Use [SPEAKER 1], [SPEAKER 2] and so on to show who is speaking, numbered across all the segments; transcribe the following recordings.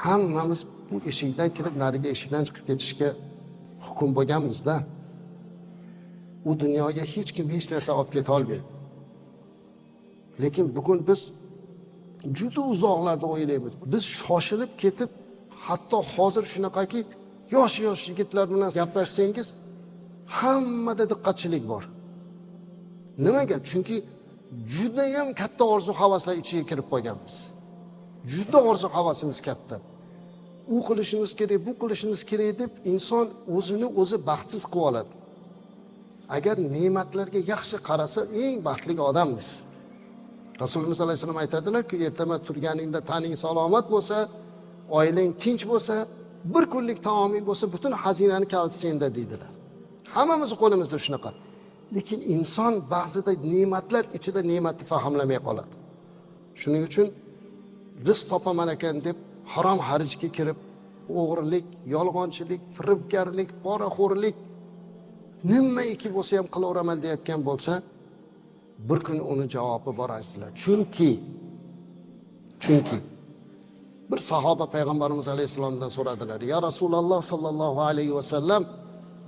[SPEAKER 1] hammamiz bu eshikdan kirib nariga eshikdan chiqib ketishga hukm bo'lganmizda. U dunyoga hech kim hech narsa olib keta olmaydi. Lekin bugun biz juda uzoqlarda o'ylaymiz. Biz shoshilib ketib, hatto hozir shunaqaki yosh yigitlar bilan gaplashsangiz hammada diqqatchilik bor. Nimaga? Chunki juda ham katta orzu havaslar ichiga kirib qolganmiz. Juda orzu havasimiz katta. U qilishimiz kerak, bu qilishimiz kerak deb inson o'zini o'zi baxtsiz qilib oladi. Agar ne'matlarga yaxshi qarasa, eng baxtli odammiz. Rasululloh sollallohu alayhi vasallam aytadilar-ku, ertaman turganingda taning salomat bo'lsa, oilang tinch bo'lsa, bir kunlik taoming bo'lsa, butun xazinani kaliti senda deydilar. Hammamiz qo'limizda shunaqa. Lekin inson ba'zida ne'matlar ichida ne'matni fahmlamay qoladi. Shuning uchun rizq topaman ekan deb harom harijga kirib, o'g'rilik, yolg'onchilik, firibgarlik, poraxo'rlik nimaiki bo'lsa ham qilaveraman deyotgan bo'lsa, bir kun uni javobi bor azizlar. Chunki bir sahoba payg'ambarimiz alayhisalomdan so'radilar. Ya Rasululloh sallallohu alayhi vasallam,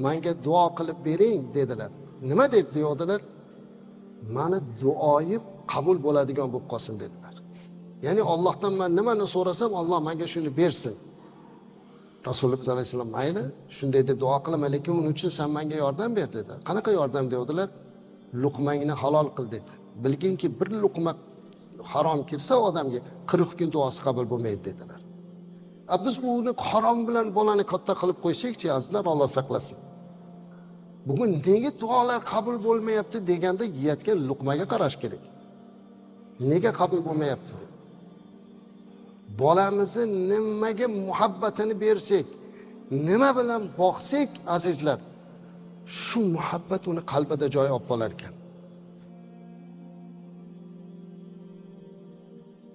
[SPEAKER 1] menga duo qilib bering dedilar. Nima deb deyodilar? Mani duoyim qabul bo'ladigan bo'lib qolsin dedilar. Ya'ni Allohdan men nimani so'rasam, Alloh menga shuni bersin. Rasululloh sollallohu alayhi vasallam mayli, shunday deb duo qilaman, lekin uning uchun sen menga yordam ber dedi. Qanaqa yordam dedilar? Luqmangni halol qil dedi. Bilginki bir luqma harom kirsa odamga 40 kun duosi qabul bo'lmaydi dedilar. Biz uni harom bilan bolani katta qilib qo'ysak-chi azizlar, Alloh saqlasin. Bugun nega duolar qabul bo'lmayapti deganda yeyotgan luqmaga qarash kerak. Nega qabul bo'lmayapti? Bolamizni nimaga muhabbatini bersak, nima bilan boqsak azizlar, shu muhabbat uni qalbida joy olib qolar ekan.